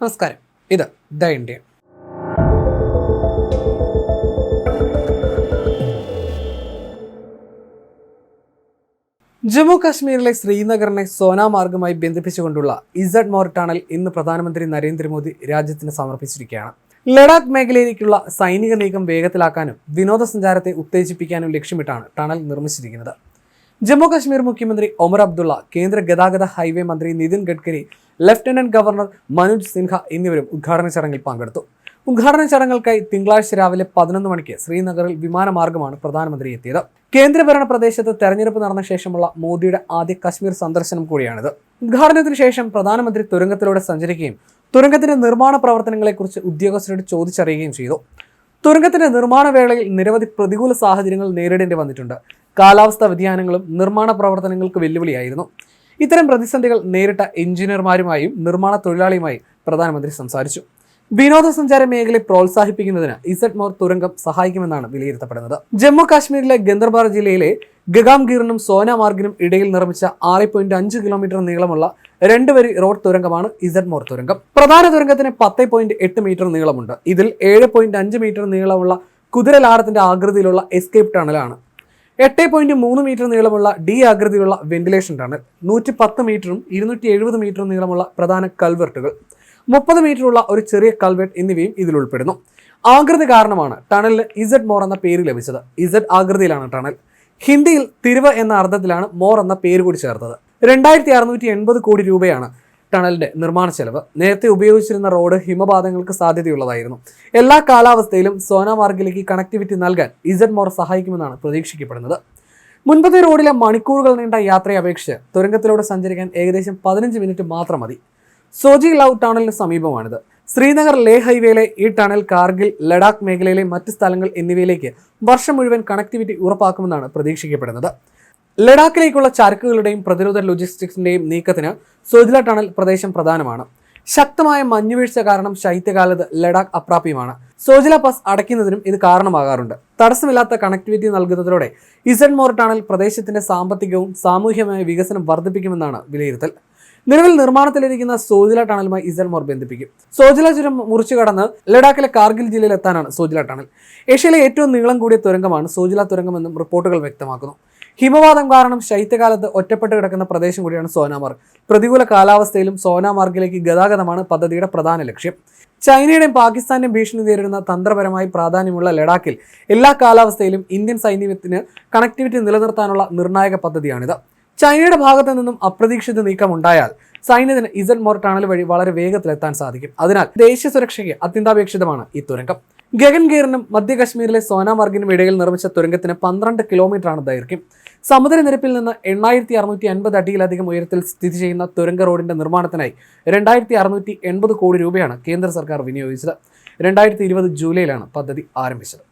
നമസ്കാരം, ഇത് the India. Jammu കാശ്മീരിലെ ശ്രീനഗറിനെ സോനാമാർഗുമായി ബന്ധിപ്പിച്ചുകൊണ്ടുള്ള ഇസഡ് മോർ ടണൽ ഇന്ന് പ്രധാനമന്ത്രി നരേന്ദ്രമോദി രാജ്യത്തിന് സമർപ്പിച്ചിരിക്കുകയാണ്. ലഡാക്ക് മേഖലയിലേക്കുള്ള സൈനിക നീക്കം വേഗത്തിലാക്കാനും വിനോദസഞ്ചാരത്തെ ഉത്തേജിപ്പിക്കാനും ലക്ഷ്യമിട്ടാണ് ടണൽ നിർമ്മിച്ചിരിക്കുന്നത്. ജമ്മു കാശ്മീർ മുഖ്യമന്ത്രി ഒമർ അബ്ദുള്ള, കേന്ദ്ര ഗതാഗത ഹൈവേ മന്ത്രി നിതിൻ ഗഡ്കരി, ലഫ്റ്റനന്റ് ഗവർണർ മനോജ് സിൻഹ എന്നിവരും ഉദ്ഘാടന ചടങ്ങിൽ പങ്കെടുത്തു. ഉദ്ഘാടന ചടങ്ങുകൾക്കായി തിങ്കളാഴ്ച രാവിലെ 11 മണിക്ക് ശ്രീനഗറിൽ വിമാനമാർഗമാണ് പ്രധാനമന്ത്രി എത്തിയത്. കേന്ദ്രഭരണ പ്രദേശത്ത് തെരഞ്ഞെടുപ്പ് നടന്ന ശേഷമുള്ള മോദിയുടെ ആദ്യ കശ്മീർ സന്ദർശനം കൂടിയാണിത്. ഉദ്ഘാടനത്തിന് ശേഷം പ്രധാനമന്ത്രി തുരങ്കത്തിലൂടെ സഞ്ചരിക്കുകയും തുരങ്കത്തിന്റെ നിർമ്മാണ പ്രവർത്തനങ്ങളെക്കുറിച്ച് ഉദ്യോഗസ്ഥരോട് ചോദിച്ചറിയുകയും ചെയ്തു. തുരങ്കത്തിന്റെ നിർമ്മാണ വേളയിൽ നിരവധി പ്രതികൂല സാഹചര്യങ്ങൾ നേരിടേണ്ടി വന്നിട്ടുണ്ട്. കാലാവസ്ഥാ വ്യതിയാനങ്ങളും നിർമ്മാണ പ്രവർത്തനങ്ങൾക്ക് വെല്ലുവിളിയായിരുന്നു. ഇത്തരം പ്രതിസന്ധികൾ നേരിട്ട എഞ്ചിനീയർമാരുമായും നിർമ്മാണ തൊഴിലാളിയുമായി പ്രധാനമന്ത്രി സംസാരിച്ചു. വിനോദസഞ്ചാര മേഖലയെ പ്രോത്സാഹിപ്പിക്കുന്നതിന് ഇസഡ് മോർ തുരങ്കം സഹായിക്കുമെന്നാണ് വിലയിരുത്തപ്പെടുന്നത്. ജമ്മു കാശ്മീരിലെ ഗന്ദർബാർ ജില്ലയിലെ ഗഗാംഗീറിനും സോനാമാർഗിനും ഇടയിൽ നിർമ്മിച്ച 6.5 കിലോമീറ്റർ നീളമുള്ള 2 വരി റോഡ് തുരങ്കമാണ് ഇസഡ് മോർ തുരങ്കം. പ്രധാന തുരങ്കത്തിന് 10.8 മീറ്റർ നീളമുണ്ട്. ഇതിൽ 7.5 മീറ്റർ നീളമുള്ള കുതിരലാടത്തിന്റെ ആകൃതിയിലുള്ള എസ്കേപ്പ് ടണലാണ്. 8.3 മീറ്റർ നീളമുള്ള ഡി ആകൃതിയിലുള്ള വെന്റിലേഷൻ ടണൽ, 110 മീറ്ററും 270 മീറ്ററും നീളമുള്ള പ്രധാന കൾവെർട്ടുകൾ, 30 മീറ്ററുള്ള ഒരു ചെറിയ കൾവെർട്ട് എന്നിവയും ഇതിൽ ഉൾപ്പെടുന്നു. ആകൃതി കാരണമാണ് ടണലിന് ഇസഡ് മോർ എന്ന പേര് ലഭിച്ചത്. ഇസഡ് ആകൃതിയിലാണ് ടണൽ. ഹിന്ദിയിൽ തിരുവ് എന്ന അർത്ഥത്തിലാണ് മോർ എന്ന പേര് കൂടി ചേർത്തത്. 2680 കോടി രൂപയാണ് ടണലിന്റെ നിർമ്മാണ ചെലവ്. നേരത്തെ ഉപയോഗിച്ചിരുന്ന റോഡ് ഹിമപാതങ്ങൾക്ക് സാധ്യതയുള്ളതായിരുന്നു. എല്ലാ കാലാവസ്ഥയിലും സോനാമാർഗിലേക്ക് കണക്ടിവിറ്റി നൽകാൻ ഇസഡ് മോർ സഹായിക്കുമെന്നാണ് പ്രതീക്ഷിക്കപ്പെടുന്നത്. മുൻപത്തെ റോഡിലെ മണിക്കൂറുകൾ നീണ്ട യാത്രയെ അപേക്ഷിച്ച് തുരങ്കത്തിലൂടെ സഞ്ചരിക്കാൻ ഏകദേശം 15 മിനിറ്റ് മാത്രം മതി. സോജി ലവ് ടണലിന് സമീപമാണിത്. ശ്രീനഗർ ലേ ഹൈവേയിലെ ഈ ടണൽ കാർഗിൽ, ലഡാക്ക് മേഖലയിലെ മറ്റ് സ്ഥലങ്ങൾ എന്നിവയിലേക്ക് വർഷം മുഴുവൻ കണക്ടിവിറ്റി ഉറപ്പാക്കുമെന്നാണ് പ്രതീക്ഷിക്കപ്പെടുന്നത്. ലഡാക്കിലേക്കുള്ള ചരക്കുകളുടെയും പ്രതിരോധ ലോജിസ്റ്റിക്സിന്റെയും നീക്കത്തിന് സോജ്ല ടണൽ പ്രദേശം പ്രധാനമാണ്. ശക്തമായ മഞ്ഞുവീഴ്ച കാരണം ശൈത്യകാലത്ത് ലഡാക്ക് അപ്രാപ്യമാണ്. സോജ്ല പാസ് അടയ്ക്കുന്നതിനും ഇത് കാരണമാകാറുണ്ട്. തടസ്സമില്ലാത്ത കണക്ടിവിറ്റി നൽകുന്നതിലൂടെ ഇസഡ് മോർ ടണൽ പ്രദേശത്തിന്റെ സാമ്പത്തികവും സാമൂഹ്യമായ വികസനം വർദ്ധിപ്പിക്കുമെന്നാണ് വിലയിരുത്തൽ. നിലവിൽ നിർമ്മാണത്തിലിരിക്കുന്ന സോജ്ല ടണലുമായി ഇസഡ് മോർ ബന്ധിപ്പിക്കും. സോജ്ല ചുരം മുറിച്ചു കടന്ന് ലഡാക്കിലെ കാർഗിൽ ജില്ലയിൽ എത്താനാണ് സോജ്ല ടണൽ. ഏഷ്യയിലെ ഏറ്റവും നീളം കൂടിയ തുരങ്കമാണ് സോജ്ല തുരങ്കമെന്നും റിപ്പോർട്ടുകൾ വ്യക്തമാക്കുന്നു. ഹിമപാതം കാരണം ശൈത്യകാലത്ത് ഒറ്റപ്പെട്ട് കിടക്കുന്ന പ്രദേശം കൂടിയാണ് സോനാമാർഗ്. പ്രതികൂല കാലാവസ്ഥയിലും സോനാമാർഗിലേക്ക് ഗതാഗതമാണ് പദ്ധതിയുടെ പ്രധാന ലക്ഷ്യം. ചൈനയുടെയും പാകിസ്ഥാന്റെയും ഭീഷണി നേരിടുന്ന തന്ത്രപരമായി പ്രാധാന്യമുള്ള ലഡാക്കിൽ എല്ലാ കാലാവസ്ഥയിലും ഇന്ത്യൻ സൈന്യത്തിന് കണക്ടിവിറ്റി നിലനിർത്താനുള്ള നിർണായക പദ്ധതിയാണിത്. ചൈനയുടെ ഭാഗത്തു നിന്നും അപ്രതീക്ഷിത നീക്കം ഉണ്ടായാൽ സൈന്യത്തിന് ഇസഡ് മോർ ടണൽ വഴി വളരെ വേഗത്തിലെത്താൻ സാധിക്കും. അതിനാൽ ദേശീയ സുരക്ഷയ്ക്ക് അത്യന്താപേക്ഷിതമാണ് ഈ തുരങ്കം. ഗഗൻഗീറിനും മധ്യ കശ്മീരിലെ സോനാമാർഗിനും ഇടയിൽ നിർമ്മിച്ച തുരങ്കത്തിന് 12 കിലോമീറ്ററാണ് ദൈർഘ്യം. സമുദ്രനിരപ്പിൽ നിന്ന് 8650 അടിയിലധികം ഉയരത്തിൽ സ്ഥിതി ചെയ്യുന്ന തുരങ്ക റോഡിന്റെ നിർമ്മാണത്തിനായി 2680 കോടി രൂപയാണ് കേന്ദ്ര സർക്കാർ വിനിയോഗിച്ചത്. 2020 ജൂലൈയിലാണ് പദ്ധതി ആരംഭിച്ചത്.